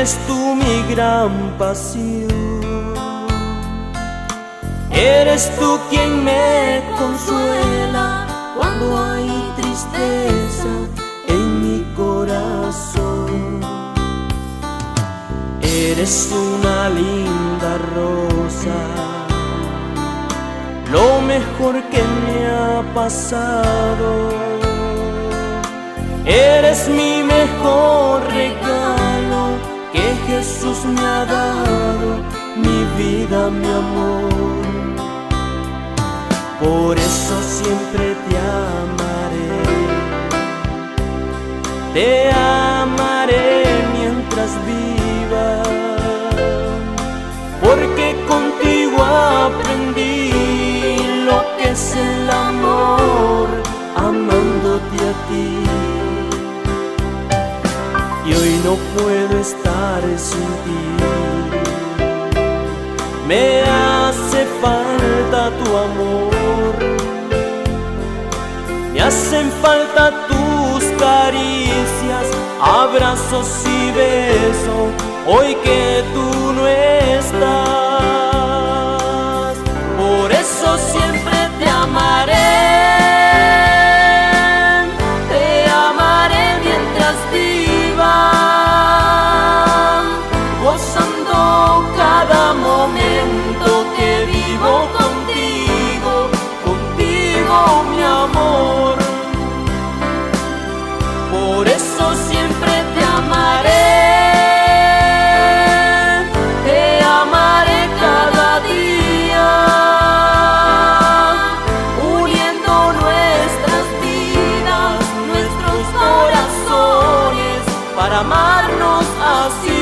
Eres tú mi gran pasión, eres tú quien me consuela cuando hay tristeza en mi corazón. Eres una linda rosa, lo mejor que me ha pasado. Eres mi mejor regalo que Jesús me ha dado, mi vida, mi amor. Por eso siempre te amaré mientras viva, porque contigo aprendí lo que es el amor, amándote a ti. Y hoy no puedo estar sin ti, me hace falta tu amor, me hacen falta tus caricias, abrazos y besos, hoy que tú no estás. Por eso siempre te amaré mientras viva, gozando cada momento que vivo contigo, contigo mi amor. Por eso siempre te amaré cada día, uniendo nuestras vidas, nuestros corazones, para amarnos así.